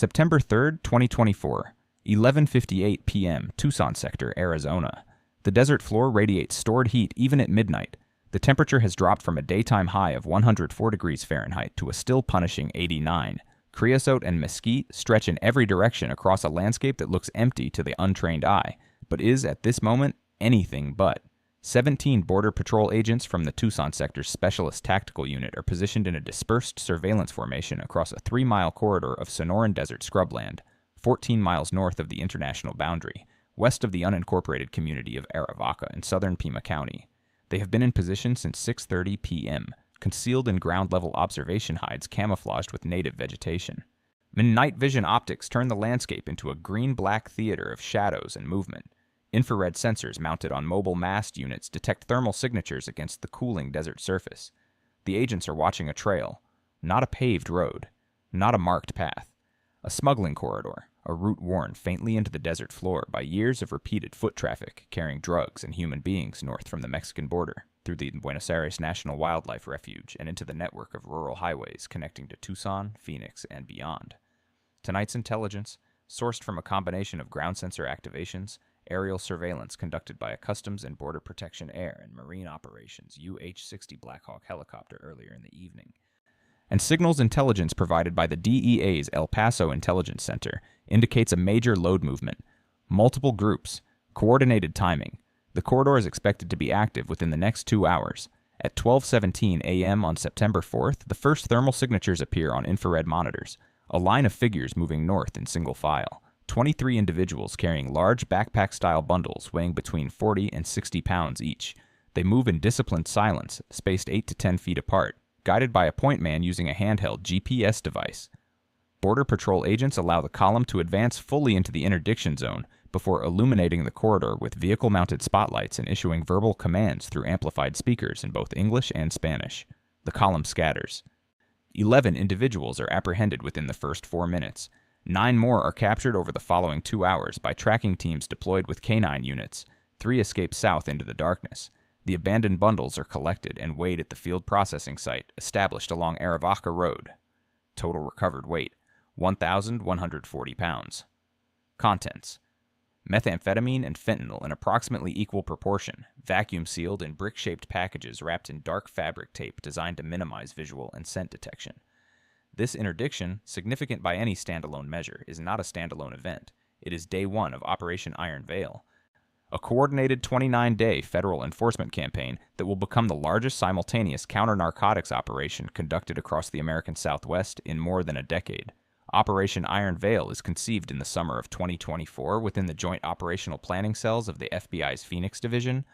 September 3rd, 2024, 11:58 p.m., Tucson sector, Arizona. The desert floor radiates stored heat even at midnight. The temperature has dropped from a daytime high of 104 degrees Fahrenheit to a still punishing 89. Creosote and mesquite stretch in every direction across a landscape that looks empty to the untrained eye, but is, at this moment, anything but. 17 Border Patrol agents from the Tucson sector's Specialist Tactical Unit are positioned in a dispersed surveillance formation across a 3-mile corridor of Sonoran Desert scrubland, 14 miles north of the international boundary, west of the unincorporated community of Aravaca in southern Pima County. They have been in position since 6:30 p.m., concealed in ground-level observation hides camouflaged with native vegetation. Night vision optics turn the landscape into a green-black theater of shadows and movement. Infrared sensors mounted on mobile mast units detect thermal signatures against the cooling desert surface. The agents are watching a trail, not a paved road, not a marked path, a smuggling corridor, a route worn faintly into the desert floor by years of repeated foot traffic carrying drugs and human beings north from the Mexican border, through the Buenos Aires National Wildlife Refuge and into the network of rural highways connecting to Tucson, Phoenix, and beyond. Tonight's intelligence, sourced from a combination of ground sensor activations, aerial surveillance conducted by a Customs and Border Protection Air and Marine Operations UH-60 Black Hawk helicopter earlier in the evening, and signals intelligence provided by the DEA's El Paso Intelligence Center indicates a major load movement, multiple groups, coordinated timing. The corridor is expected to be active within the next 2 hours. At 12:17 a.m. on September 4th, the first thermal signatures appear on infrared monitors, a line of figures moving north in single file. 23 individuals carrying large backpack-style bundles weighing between 40 and 60 pounds each. They move in disciplined silence, spaced 8 to 10 feet apart, guided by a point man using a handheld GPS device. Border Patrol agents allow the column to advance fully into the interdiction zone before illuminating the corridor with vehicle-mounted spotlights and issuing verbal commands through amplified speakers in both English and Spanish. The column scatters. 11 individuals are apprehended within the first 4 minutes. 9 more are captured over the following 2 hours by tracking teams deployed with canine units. 3 escape south into the darkness. The abandoned bundles are collected and weighed at the field processing site established along Aravaca Road. Total recovered weight, 1,140 pounds. Contents: methamphetamine and fentanyl in approximately equal proportion, vacuum-sealed in brick-shaped packages wrapped in dark fabric tape designed to minimize visual and scent detection. This interdiction, significant by any standalone measure, is not a standalone event. It is day 1 of Operation Iron Veil, a coordinated 29-day federal enforcement campaign that will become the largest simultaneous counter-narcotics operation conducted across the American Southwest in more than a decade. Operation Iron Veil is conceived in the summer of 2024 within the Joint Operational Planning Cells of the FBI's Phoenix Division,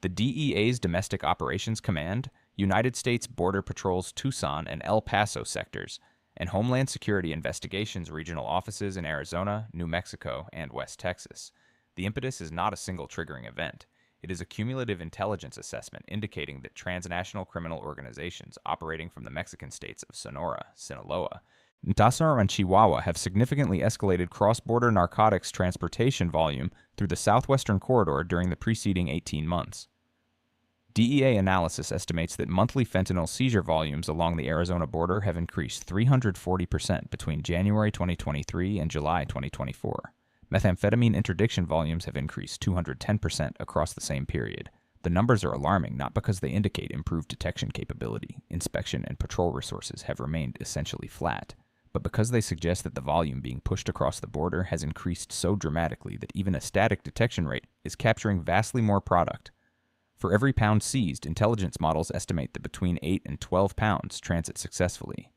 the DEA's Domestic Operations Command, United States Border Patrol's Tucson and El Paso sectors, and Homeland Security Investigations regional offices in Arizona, New Mexico, and West Texas. The impetus is not a single triggering event. It is a cumulative intelligence assessment indicating that transnational criminal organizations operating from the Mexican states of Sonora, Sinaloa, Tasar and Chihuahua have significantly escalated cross-border narcotics transportation volume through the southwestern corridor during the preceding 18 months. DEA analysis estimates that monthly fentanyl seizure volumes along the Arizona border have increased 340% between January 2023 and July 2024. Methamphetamine interdiction volumes have increased 210% across the same period. The numbers are alarming not because they indicate improved detection capability, inspection and patrol resources have remained essentially flat, but because they suggest that the volume being pushed across the border has increased so dramatically that even a static detection rate is capturing vastly more product. For every pound seized, intelligence models estimate that between 8 and 12 pounds transit successfully.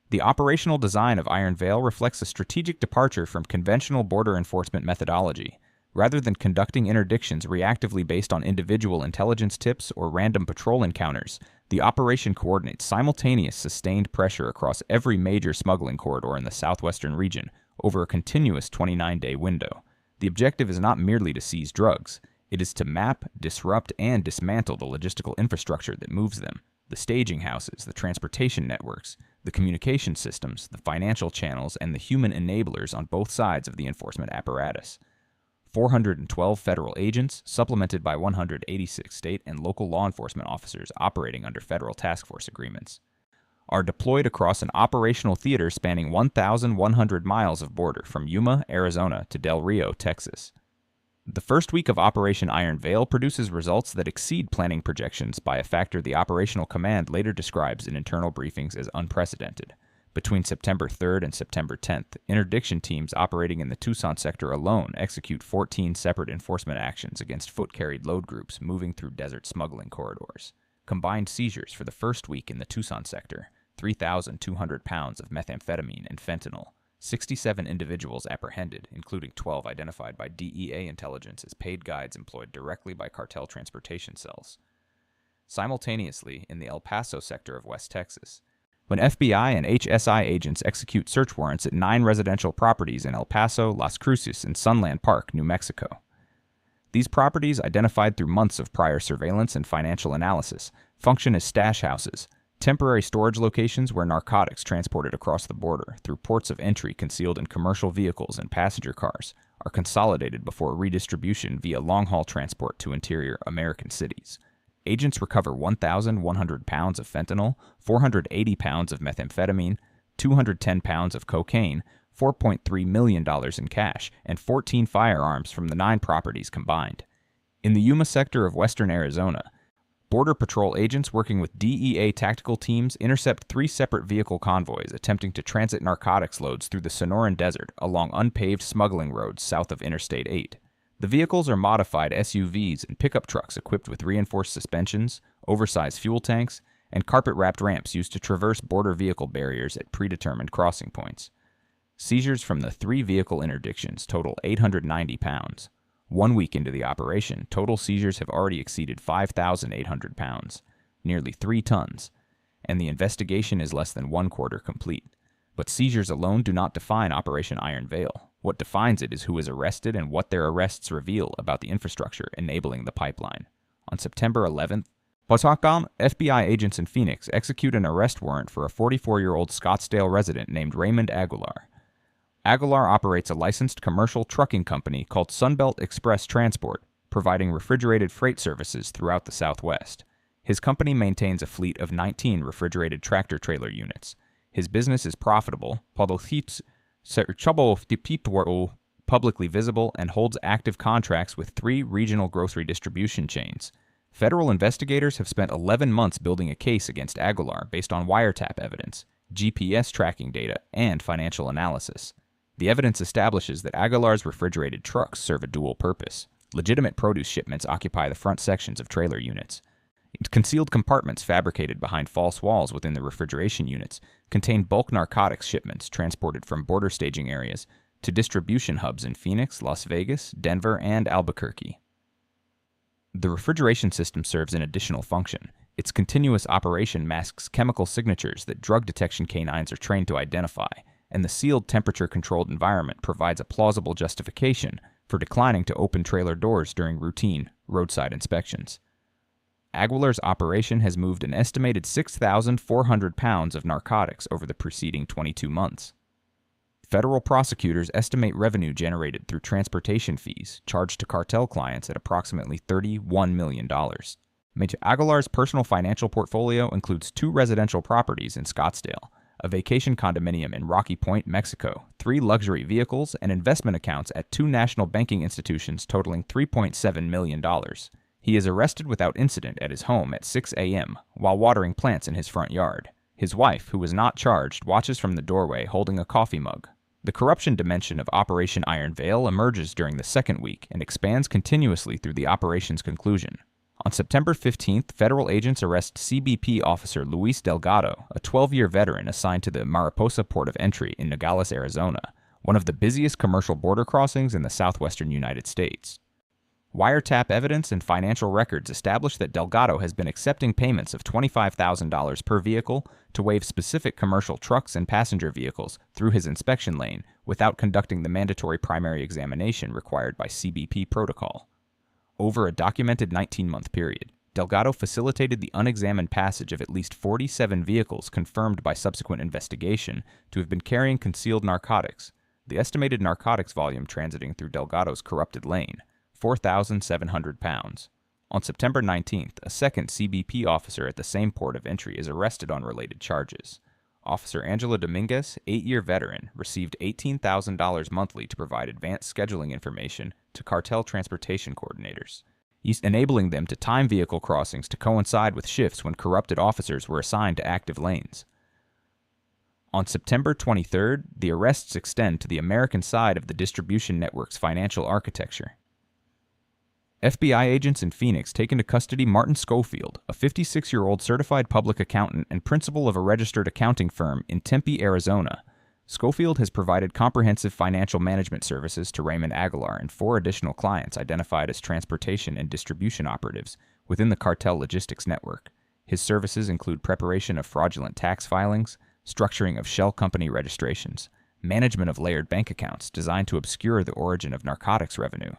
The operational design of Iron Veil reflects a strategic departure from conventional border enforcement methodology. Rather than conducting interdictions reactively based on individual intelligence tips or random patrol encounters, the operation coordinates simultaneous sustained pressure across every major smuggling corridor in the southwestern region over a continuous 29-day window. The objective is not merely to seize drugs. It is to map, disrupt, and dismantle the logistical infrastructure that moves them, the staging houses, the transportation networks, the communication systems, the financial channels, and the human enablers on both sides of the enforcement apparatus. 412 federal agents, supplemented by 186 state and local law enforcement officers operating under federal task force agreements. are deployed across an operational theater spanning 1,100 miles of border from Yuma, Arizona to Del Rio, Texas. The first week of Operation Iron Veil produces results that exceed planning projections by a factor the operational command later describes in internal briefings as unprecedented. Between September 3rd and September 10th, interdiction teams operating in the Tucson sector alone execute 14 separate enforcement actions against foot-carried load groups moving through desert smuggling corridors. Combined seizures for the first week in the Tucson sector: 3,200 pounds of methamphetamine and fentanyl. 67 individuals apprehended, including 12 identified by DEA intelligence as paid guides employed directly by cartel transportation cells. Simultaneously, in the El Paso sector of West Texas, when FBI and HSI agents execute search warrants at 9 residential properties in El Paso, Las Cruces, and Sunland Park, New Mexico. These properties, identified through months of prior surveillance and financial analysis, function as stash houses, temporary storage locations where narcotics transported across the border through ports of entry concealed in commercial vehicles and passenger cars are consolidated before redistribution via long-haul transport to interior American cities. Agents recover 1,100 pounds of fentanyl, 480 pounds of methamphetamine, 210 pounds of cocaine, $4.3 million in cash, and 14 firearms from the 9 properties combined. In the Yuma sector of western Arizona, Border Patrol agents working with DEA tactical teams intercept 3 separate vehicle convoys attempting to transit narcotics loads through the Sonoran Desert along unpaved smuggling roads south of Interstate 8. The vehicles are modified SUVs and pickup trucks equipped with reinforced suspensions, oversized fuel tanks, and carpet-wrapped ramps used to traverse border vehicle barriers at predetermined crossing points. Seizures from the 3 vehicle interdictions total 890 pounds. 1 week into the operation, total seizures have already exceeded 5,800 pounds, nearly 3 tons, and the investigation is less than 1/4 complete. But seizures alone do not define Operation Iron Veil. What defines it is who is arrested and what their arrests reveal about the infrastructure enabling the pipeline. On September 11th, FBI agents in Phoenix execute an arrest warrant for a 44-year-old Scottsdale resident named Raymond Aguilar. Aguilar operates a licensed commercial trucking company called Sunbelt Express Transport, providing refrigerated freight services throughout the Southwest. His company maintains a fleet of 19 refrigerated tractor-trailer units. His business is profitable, publicly visible, and holds active contracts with 3 regional grocery distribution chains. Federal investigators have spent 11 months building a case against Aguilar based on wiretap evidence, GPS tracking data, and financial analysis. The evidence establishes that Aguilar's refrigerated trucks serve a dual purpose. Legitimate produce shipments occupy the front sections of trailer units. Concealed compartments fabricated behind false walls within the refrigeration units contain bulk narcotics shipments transported from border staging areas to distribution hubs in Phoenix, Las Vegas, Denver, and Albuquerque. The refrigeration system serves an additional function. Its continuous operation masks chemical signatures that drug detection canines are trained to identify, and the sealed temperature-controlled environment provides a plausible justification for declining to open trailer doors during routine roadside inspections. Aguilar's operation has moved an estimated 6,400 pounds of narcotics over the preceding 22 months. Federal prosecutors estimate revenue generated through transportation fees charged to cartel clients at approximately $31 million. Aguilar's personal financial portfolio includes 2 residential properties in Scottsdale, a vacation condominium in Rocky Point, Mexico, 3 luxury vehicles, and investment accounts at 2 national banking institutions totaling $3.7 million. He is arrested without incident at his home at 6 a.m. while watering plants in his front yard. His wife, who was not charged, watches from the doorway holding a coffee mug. The corruption dimension of Operation Iron Veil emerges during the second week and expands continuously through the operation's conclusion. On September 15th, federal agents arrest CBP officer Luis Delgado, a 12-year veteran assigned to the Mariposa Port of Entry in Nogales, Arizona, one of the busiest commercial border crossings in the southwestern United States. Wiretap evidence and financial records establish that Delgado has been accepting payments of $25,000 per vehicle to waive specific commercial trucks and passenger vehicles through his inspection lane without conducting the mandatory primary examination required by CBP protocol. Over a documented 19-month period, Delgado facilitated the unexamined passage of at least 47 vehicles confirmed by subsequent investigation to have been carrying concealed narcotics. The estimated narcotics volume transiting through Delgado's corrupted lane, 4,700 pounds. On September 19th, a second CBP officer at the same port of entry is arrested on related charges. Officer Angela Dominguez, 8-year veteran, received $18,000 monthly to provide advanced scheduling information to cartel transportation coordinators, enabling them to time vehicle crossings to coincide with shifts when corrupted officers were assigned to active lanes. On September 23rd, the arrests extend to the American side of the distribution network's financial architecture. FBI agents in Phoenix take into custody Martin Schofield, a 56-year-old certified public accountant and principal of a registered accounting firm in Tempe, Arizona. Schofield has provided comprehensive financial management services to Raymond Aguilar and 4 additional clients identified as transportation and distribution operatives within the cartel logistics network. His services include preparation of fraudulent tax filings, structuring of shell company registrations, management of layered bank accounts designed to obscure the origin of narcotics revenue,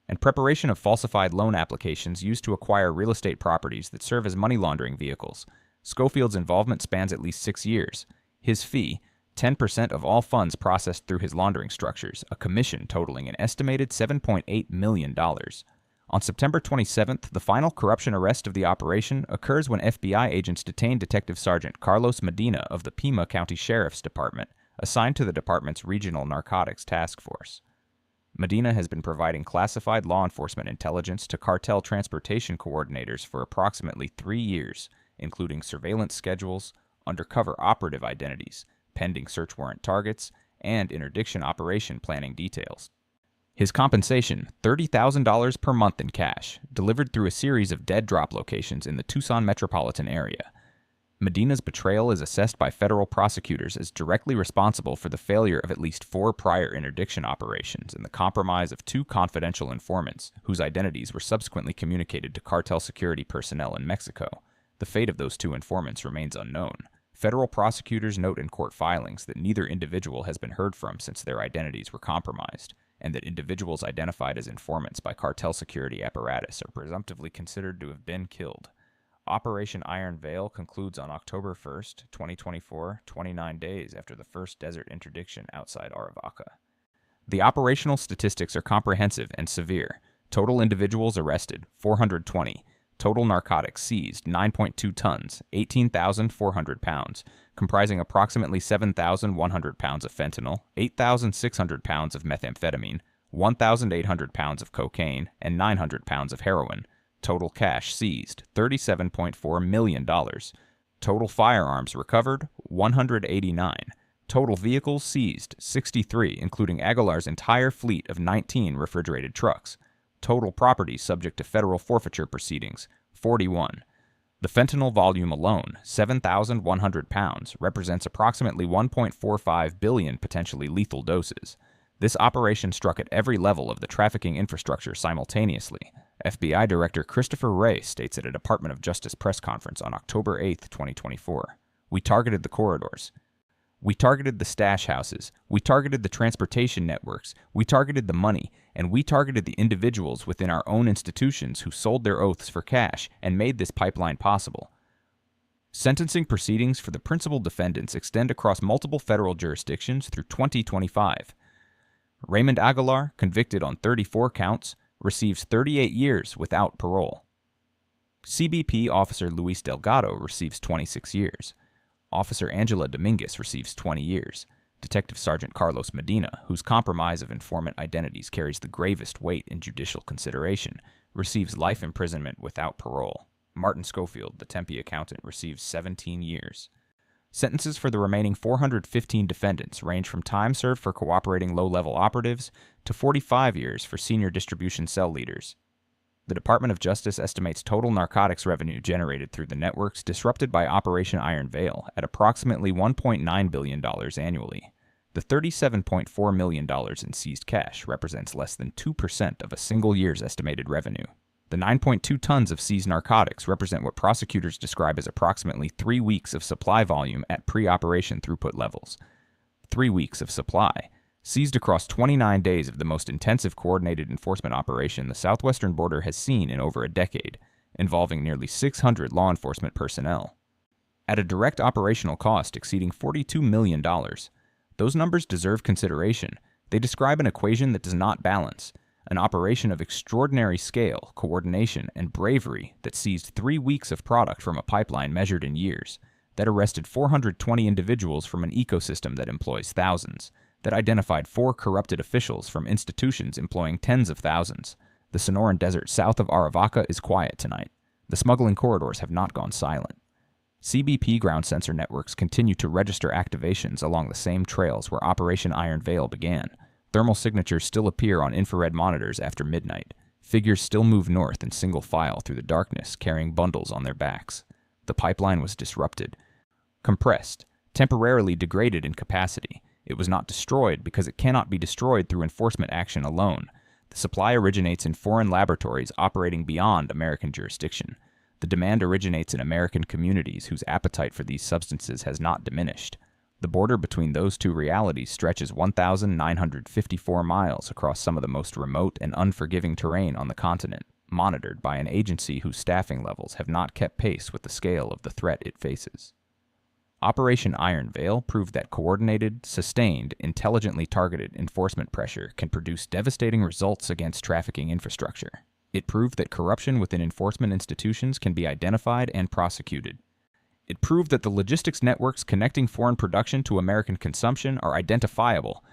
and preparation of falsified loan applications used to acquire real estate properties that serve as money laundering vehicles. Schofield's involvement spans at least 6 years. His fee, 10% of all funds processed through his laundering structures, a commission totaling an estimated $7.8 million. On September 27th, the final corruption arrest of the operation occurs when FBI agents detain Detective Sergeant Carlos Medina of the Pima County Sheriff's Department, assigned to the department's Regional Narcotics Task Force. Medina has been providing classified law enforcement intelligence to cartel transportation coordinators for approximately 3 years, including surveillance schedules, undercover operative identities, pending search warrant targets, and interdiction operation planning details. His compensation, $30,000 per month in cash, delivered through a series of dead drop locations in the Tucson metropolitan area. Medina's betrayal is assessed by federal prosecutors as directly responsible for the failure of at least 4 prior interdiction operations and the compromise of 2 confidential informants, whose identities were subsequently communicated to cartel security personnel in Mexico. The fate of those 2 informants remains unknown. Federal prosecutors note in court filings that neither individual has been heard from since their identities were compromised, and that individuals identified as informants by cartel security apparatus are presumptively considered to have been killed. Operation Iron Veil concludes on October 1st, 2024, 29 days after the first desert interdiction outside Aravaca. The operational statistics are comprehensive and severe. Total individuals arrested, 420. Total narcotics seized, 9.2 tons, 18,400 pounds, comprising approximately 7,100 pounds of fentanyl, 8,600 pounds of methamphetamine, 1,800 pounds of cocaine, and 900 pounds of heroin. Total cash seized, $37.4 million. Total firearms recovered, 189. Total vehicles seized, 63, including Aguilar's entire fleet of 19 refrigerated trucks. Total property subject to federal forfeiture proceedings, 41. The fentanyl volume alone, 7,100 pounds, represents approximately 1.45 billion potentially lethal doses. This operation struck at every level of the trafficking infrastructure simultaneously. FBI Director Christopher Wray states at a Department of Justice press conference on October 8, 2024, "We targeted the corridors. We targeted the stash houses. We targeted the transportation networks. We targeted the money. And we targeted the individuals within our own institutions who sold their oaths for cash and made this pipeline possible." Sentencing proceedings for the principal defendants extend across multiple federal jurisdictions through 2025. Raymond Aguilar, convicted on 34 counts, receives 38 years without parole. CBP Officer Luis Delgado receives 26 years. Officer Angela Dominguez receives 20 years. Detective Sergeant Carlos Medina, whose compromise of informant identities carries the gravest weight in judicial consideration, receives life imprisonment without parole. Martin Schofield, the Tempe accountant, receives 17 years. Sentences for the remaining 415 defendants range from time served for cooperating low-level operatives to 45 years for senior distribution cell leaders. The Department of Justice estimates total narcotics revenue generated through the networks disrupted by Operation Iron Veil at approximately $1.9 billion annually. The $37.4 million in seized cash represents less than 2% of a single year's estimated revenue. The 9.2 tons of seized narcotics represent what prosecutors describe as approximately 3 weeks of supply volume at pre-operation throughput levels. 3 weeks of supply, seized across 29 days of the most intensive coordinated enforcement operation the southwestern border has seen in over a decade, involving nearly 600 law enforcement personnel. At a direct operational cost exceeding $42 million, those numbers deserve consideration. They describe an equation that does not balance. an operation of extraordinary scale, coordination, and bravery that seized 3 weeks of product from a pipeline measured in years, that arrested 420 individuals from an ecosystem that employs thousands, that identified 4 corrupted officials from institutions employing tens of thousands. The Sonoran Desert south of Aravaca is quiet tonight. The smuggling corridors have not gone silent. CBP ground sensor networks continue to register activations along the same trails where Operation Iron Veil began. Thermal signatures still appear on infrared monitors after midnight. Figures still move north in single file through the darkness, carrying bundles on their backs. The pipeline was disrupted, compressed, temporarily degraded in capacity. It was not destroyed because it cannot be destroyed through enforcement action alone. The supply originates in foreign laboratories operating beyond American jurisdiction. The demand originates in American communities whose appetite for these substances has not diminished. The border between those two realities stretches 1,954 miles across some of the most remote and unforgiving terrain on the continent, monitored by an agency whose staffing levels have not kept pace with the scale of the threat it faces. Operation Iron Veil proved that coordinated, sustained, intelligently targeted enforcement pressure can produce devastating results against trafficking infrastructure. It proved that corruption within enforcement institutions can be identified and prosecuted. It proved that the logistics networks connecting foreign production to American consumption are identifiable,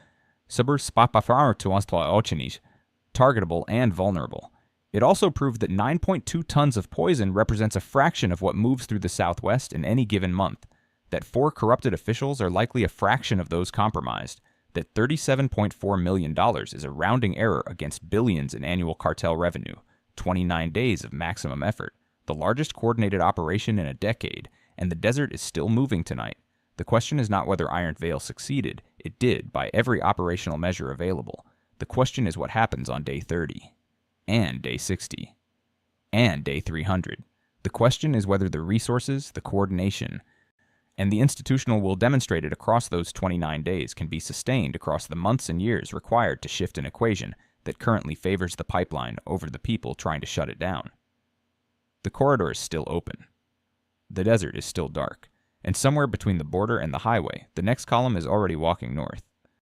targetable, and vulnerable. It also proved that 9.2 tons of poison represents a fraction of what moves through the Southwest in any given month, that 4 corrupted officials are likely a fraction of those compromised, that $37.4 million is a rounding error against billions in annual cartel revenue, 29 days of maximum effort, the largest coordinated operation in a decade, and the desert is still moving tonight. The question is not whether Iron Veil succeeded. It did, by every operational measure available. The question is what happens on day 30, and day 60, and day 300. The question is whether the resources, the coordination, and the institutional will demonstrated across those 29 days can be sustained across the months and years required to shift an equation that currently favors the pipeline over the people trying to shut it down. The corridor is still open. The desert is still dark, and somewhere between the border and the highway, the next column is already walking north.